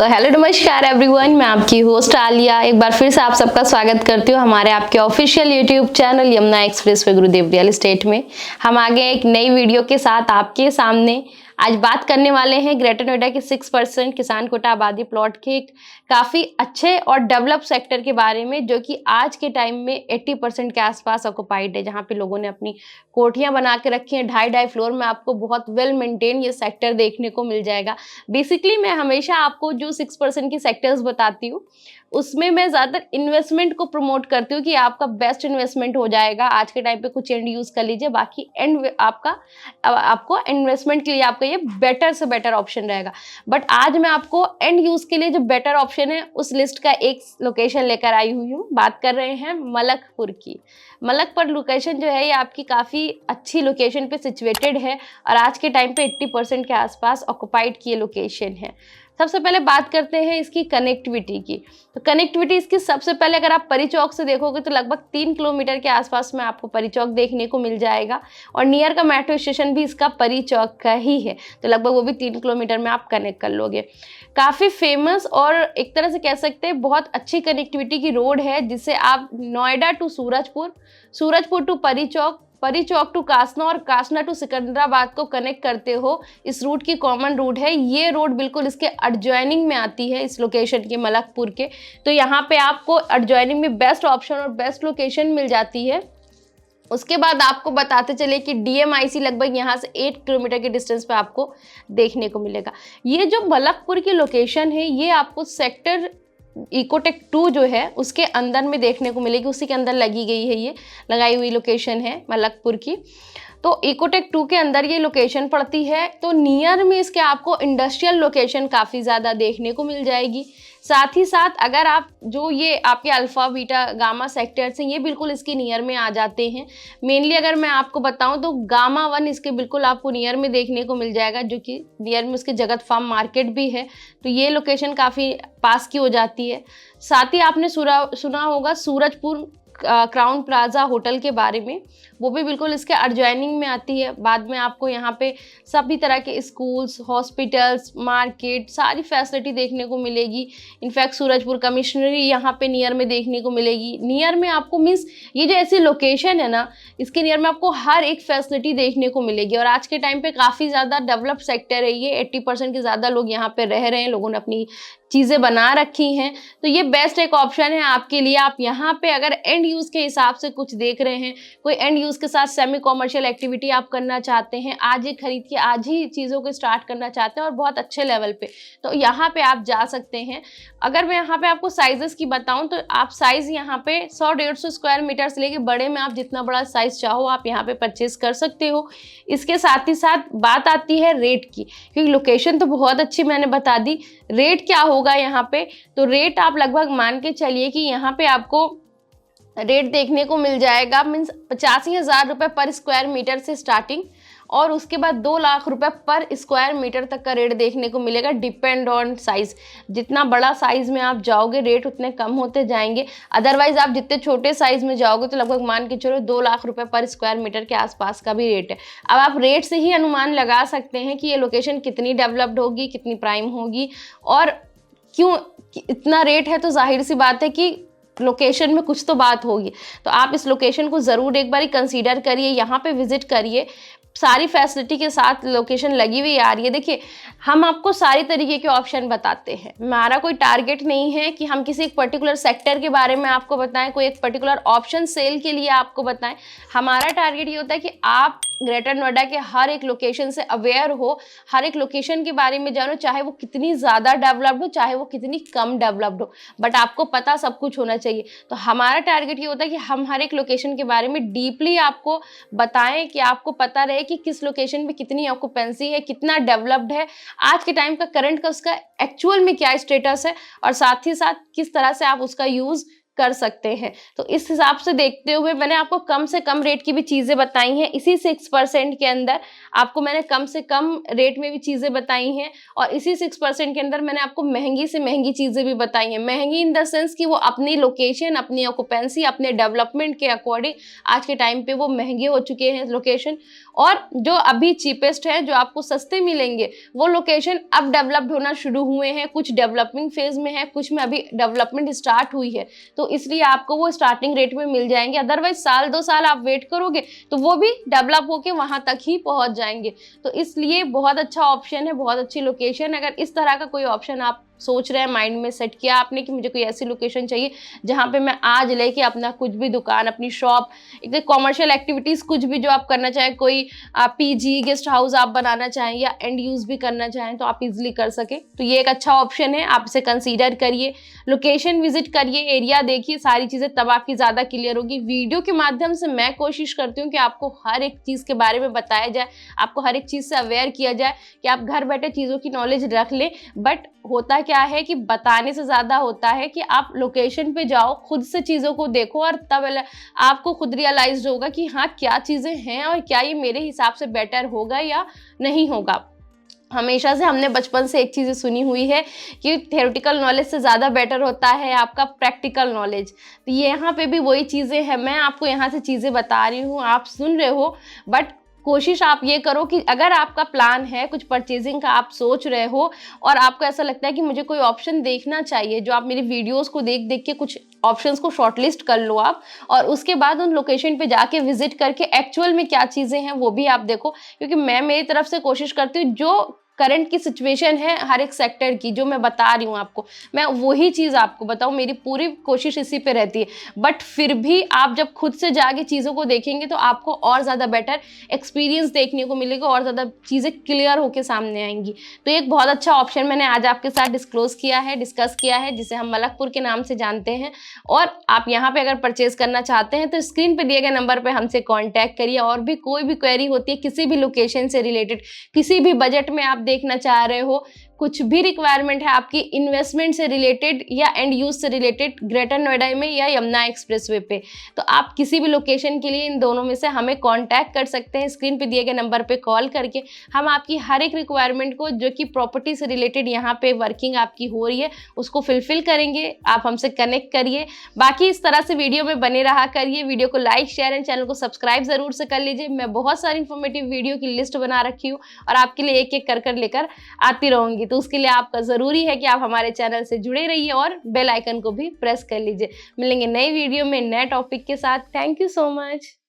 So hello नमस्कार everyone, मैं आपकी होस्ट आलिया एक बार फिर से आप सबका स्वागत करती हूँ हमारे आपके official YouTube channel Yamuna express way गुरुदेव रियल एस्टेट में। हम आगे एक नई वीडियो के साथ आपके सामने आज बात करने वाले हैं ग्रेटर नोएडा के 6% किसान कोटा आबादी प्लॉट के काफ़ी अच्छे और डेवलप सेक्टर के बारे में, जो कि आज के टाइम में 80% के आसपास ऑक्युपाइड है, जहाँ पे लोगों ने अपनी कोठियाँ बना के रखी हैं। 2.5 फ्लोर में आपको बहुत वेल मेंटेन ये सेक्टर देखने को मिल जाएगा। बेसिकली मैं हमेशा आपको जो 6% की सेक्टर्स बताती हूँ उसमें मैं ज़्यादातर इन्वेस्टमेंट को प्रमोट करती हूँ कि आपका बेस्ट इन्वेस्टमेंट हो जाएगा। आज के टाइम पे कुछ एंड यूज़ कर लीजिए, बाकी आपको इन्वेस्टमेंट के लिए आपका ये बेटर से बेटर ऑप्शन रहेगा। बट आज मैं आपको एंड यूज़ के लिए जो बेटर ऑप्शन है उस लिस्ट का एक लोकेशन लेकर आई हुई हूँ। बात कर रहे हैं मलकपुर की। मलकपुर लोकेशन जो है ये आपकी काफ़ी अच्छी लोकेशन पे सिचुएटेड है और आज के टाइम पे 80% के आसपास ऑक्युपाइड की ये लोकेशन है। सबसे पहले बात करते हैं इसकी कनेक्टिविटी की। तो कनेक्टिविटी इसकी सबसे पहले अगर आप परी चौक से देखोगे तो लगभग 3 किलोमीटर के आसपास में आपको परी चौक देखने को मिल जाएगा और नियर का मेट्रो स्टेशन भी इसका परी चौक का ही है, तो लगभग वो भी 3 किलोमीटर में आप कनेक्ट कर लोगे। काफ़ी फेमस और एक तरह से कह सकते हैं बहुत अच्छी कनेक्टिविटी की रोड है, जिससे आप नोएडा टू सूरजपुर, सूरजपुर टू परी चौक टू कासना और कासना टू सिकंदराबाद को कनेक्ट करते हो। इस रूट की कॉमन रूट है। ये रोड बिल्कुल इसके एडजॉइनिंग में आती है इस लोकेशन के मलकपुर के, तो यहाँ पे आपको एडजॉइनिंग में बेस्ट ऑप्शन और बेस्ट लोकेशन मिल जाती है। उसके बाद आपको बताते चले कि DMIC लगभग यहाँ से 8 किलोमीटर के डिस्टेंस पे आपको देखने को मिलेगा। ये जो मलकपुर की लोकेशन है ये आपको सेक्टर इकोटेक 2 जो है उसके अंदर में देखने को मिलेगी, उसी के अंदर लगी गई है, ये लगाई हुई लोकेशन है मलकपुर की। तो इकोटेक 2 के अंदर ये लोकेशन पड़ती है, तो नियर में इसके आपको इंडस्ट्रियल लोकेशन काफ़ी ज़्यादा देखने को मिल जाएगी। साथ ही साथ अगर आप जो ये आपके अल्फ़ा बीटा गामा सेक्टर्स हैं ये बिल्कुल इसके नियर में आ जाते हैं। मेनली अगर मैं आपको बताऊं तो गामा 1 इसके बिल्कुल आपको नियर में देखने को मिल जाएगा, जो कि नियर में उसके जगत फार्म मार्केट भी है, तो ये लोकेशन काफ़ी पास की हो जाती है। साथ ही आपने सुना होगा सूरजपुर क्राउन प्लाजा होटल के बारे में, वो भी बिल्कुल इसके एडजॉइनिंग में आती है। बाद में आपको यहाँ पे सभी तरह के स्कूल्स, हॉस्पिटल्स, मार्केट, सारी फैसिलिटी देखने को मिलेगी। इनफैक्ट सूरजपुर कमिश्नरी यहाँ पे नियर में देखने को मिलेगी। नियर में आपको मीन्स ये जो ऐसी लोकेशन है ना, इसके नियर में आपको हर एक फैसिलिटी देखने को मिलेगी और आज के टाइम पे काफ़ी ज़्यादा डेवलप सेक्टर है ये। 80% के ज़्यादा लोग यहाँ पे रह रहे हैं, लोगों ने अपनी चीज़ें बना रखी हैं, तो ये बेस्ट एक ऑप्शन है आपके लिए। आप यहाँ पे अगर एंड यूज़ के हिसाब से कुछ देख रहे हैं, कोई एंड यूज़ के साथ सेमी कॉमर्शियल एक्टिविटी आप करना चाहते हैं, आज ही खरीद के आज ही चीज़ों को स्टार्ट करना चाहते हैं और बहुत अच्छे लेवल पे, तो यहाँ पे आप जा सकते हैं। अगर मैं यहाँ पे आपको साइजेस की बताऊँ तो आप साइज़ यहाँ पे 100-150 स्क्वायर मीटर से लेके बड़े में आप जितना बड़ा साइज़ चाहो आप यहाँ पे परचेज कर सकते हो। इसके साथ ही साथ बात आती है रेट की, क्योंकि लोकेशन तो बहुत अच्छी मैंने बता दी। रेट क्या होगा यहाँ पे, तो रेट आप लगभग मान के चलिए कि यहाँ पे आपको रेट देखने को मिल जाएगा मीन्स 85,000 रुपये पर स्क्वायर मीटर से स्टार्टिंग, और उसके बाद 2 लाख रुपए पर स्क्वायर मीटर तक का रेट देखने को मिलेगा। डिपेंड ऑन साइज़, जितना बड़ा साइज़ में आप जाओगे रेट उतने कम होते जाएंगे। अदरवाइज आप जितने छोटे साइज़ में जाओगे तो लगभग मान के चलो 2 लाख रुपए पर स्क्वायर मीटर के आसपास का भी रेट है। अब आप रेट से ही अनुमान लगा सकते हैं कि ये लोकेशन कितनी डेवलप्ड होगी, कितनी प्राइम होगी, और क्यों इतना रेट है, तो जाहिर सी बात है कि लोकेशन में कुछ तो बात होगी। तो आप इस लोकेशन को ज़रूर एक बार कंसीडर करिए, यहाँ पे विजिट करिए। सारी फैसिलिटी के साथ लोकेशन लगी हुई आ रही है। देखिए, हम आपको सारी तरीके के ऑप्शन बताते हैं। हमारा कोई टारगेट नहीं है कि हम किसी एक पर्टिकुलर सेक्टर के बारे में आपको बताएं, कोई एक पर्टिकुलर ऑप्शन सेल के लिए आपको बताएं। हमारा टारगेट ये होता है कि आप ग्रेटर नोएडा के हर एक लोकेशन से अवेयर हो, हर एक लोकेशन के बारे में जानो, चाहे वो कितनी ज़्यादा डेवलप्ड हो, चाहे वो कितनी कम डेवलप्ड हो, बट आपको पता सब कुछ होना चाहिए। तो हमारा टारगेट ये होता है कि हम हर एक लोकेशन के बारे में डीपली आपको बताएं, कि आपको पता रहे कि किस लोकेशन में कितनी ऑक्यूपेंसी है, कितना डेवलप्ड है, आज के टाइम का करंट का उसका एक्चुअल में क्या स्टेटस है, और साथ ही साथ किस तरह से आप उसका यूज़ कर सकते हैं। तो इस हिसाब से देखते हुए मैंने आपको कम से कम रेट की भी चीज़ें बताई हैं। इसी 6% के अंदर आपको मैंने कम से कम रेट में भी चीज़ें बताई हैं और इसी 6% के अंदर मैंने आपको महँगी से महँगी चीज़ें भी बताई हैं। महँगी इन द सेंस कि वो अपनी लोकेशन, अपनी ऑक्यूपेंसी, अपने डेवलपमेंट के अकॉर्डिंग आज के टाइम पे वो महँगे हो चुके हैं लोकेशन। और जो अभी चीपेस्ट है, जो आपको सस्ते मिलेंगे, वो लोकेशन अब डेवलप्ड होना शुरू हुए हैं, कुछ डेवलपिंग फेज़ में है, कुछ में अभी डेवलपमेंट स्टार्ट हुई है। तो इसलिए आपको वो स्टार्टिंग रेट में मिल जाएँगे। अदरवाइज़ साल 2 साल आप वेट करोगे तो वो भी डेवलप होके वहाँ तक ही पहुँच जाएँगे। तो इसलिए बहुत अच्छा ऑप्शन है, बहुत अच्छी लोकेशन। अगर इस तरह का कोई ऑप्शन आप सोच रहे हैं, माइंड में सेट किया आपने कि मुझे कोई ऐसी लोकेशन चाहिए जहाँ पे मैं आज लेके अपना कुछ भी दुकान, अपनी शॉप, एक कॉमर्शियल एक्टिविटीज़ कुछ भी जो आप करना चाहें, कोई पीजी, गेस्ट हाउस आप बनाना चाहें या एंड यूज़ भी करना चाहें तो आप इज़िली कर सकें। तो ये एक अच्छा ऑप्शन है, आप इसे कंसीडर करिए। लोकेशन विजिट करिए, एरिया देखिए, सारी चीज़ें तब आपकी ज़्यादा क्लियर होगी। वीडियो के माध्यम से मैं कोशिश करती हूँ कि आपको हर एक चीज़ के बारे में बताया जाए, आपको हर एक चीज़ से अवेयर किया जाए कि आप घर बैठे चीज़ों की नॉलेज रख लें। बट होता क्या है कि बताने से ज़्यादा होता है कि आप लोकेशन पे जाओ, खुद से चीज़ों को देखो और तब आपको खुद रियलाइज़ होगा कि हाँ, क्या चीज़ें हैं और क्या ये मेरे हिसाब से बेटर होगा या नहीं होगा। हमेशा से हमने बचपन से एक चीज़ सुनी हुई है कि थ्योरेटिकल नॉलेज से ज़्यादा बेटर होता है आपका प्रैक्टिकल नॉलेज। तो यहाँ पे भी वही चीज़ें हैं, मैं आपको यहाँ से चीज़ें बता रही हूँ, आप सुन रहे हो, बट कोशिश आप ये करो कि अगर आपका प्लान है कुछ परचेजिंग का, आप सोच रहे हो और आपको ऐसा लगता है कि मुझे कोई ऑप्शन देखना चाहिए, जो आप मेरी वीडियोस को देख देख के कुछ ऑप्शंस को शॉर्टलिस्ट कर लो आप और उसके बाद उन लोकेशन पे जाके विजिट करके एक्चुअल में क्या चीज़ें हैं वो भी आप देखो। क्योंकि मैं मेरी तरफ से कोशिश करती हूँ जो करंट की सिचुएशन है हर एक सेक्टर की, जो मैं बता रही हूँ आपको, मैं वही चीज़ आपको बताऊँ, मेरी पूरी कोशिश इसी पे रहती है। बट फिर भी आप जब खुद से जाके चीज़ों को देखेंगे तो आपको और ज़्यादा बेटर एक्सपीरियंस देखने को मिलेगा और ज़्यादा चीज़ें क्लियर होके सामने आएंगी। तो एक बहुत अच्छा ऑप्शन मैंने आज आपके साथ डिस्क्लोज किया है, डिस्कस किया है, जिसे हम मलकपुर के नाम से जानते हैं। और आप यहाँ पे अगर परचेज करना चाहते हैं तो स्क्रीन पे दिए गए नंबर पे हमसे कॉन्टैक्ट करिए। और भी कोई भी क्वेरी होती है किसी भी लोकेशन से रिलेटेड, किसी भी बजट में आप देखना चाह रहे हो, कुछ भी रिक्वायरमेंट है आपकी इन्वेस्टमेंट से रिलेटेड या एंड यूज से रिलेटेड, ग्रेटर नोएडा में या यमुना एक्सप्रेसवे पे, तो आप किसी भी लोकेशन के लिए इन दोनों में से हमें कांटेक्ट कर सकते हैं। स्क्रीन पे दिए गए नंबर पे कॉल करके हम आपकी हर एक रिक्वायरमेंट को, जो कि प्रॉपर्टी से रिलेटेड यहाँ पे वर्किंग आपकी हो रही है, उसको फुलफिल करेंगे। आप हमसे कनेक्ट करिए। बाकी इस तरह से वीडियो में बने रहा करिए। वीडियो को लाइक, शेयर एंड चैनल को सब्सक्राइब जरूर से कर लीजिए। मैं बहुत सारी इंफॉर्मेटिव वीडियो की लिस्ट बना रखी हूँ और आपके लिए एक एक कर लेकर आती रहूंगी। तो उसके लिए आपका ज़रूरी है कि आप हमारे चैनल से जुड़े रहिए और बेल आइकन को भी प्रेस कर लीजिए। मिलेंगे नई वीडियो में नए टॉपिक के साथ। Thank you so much.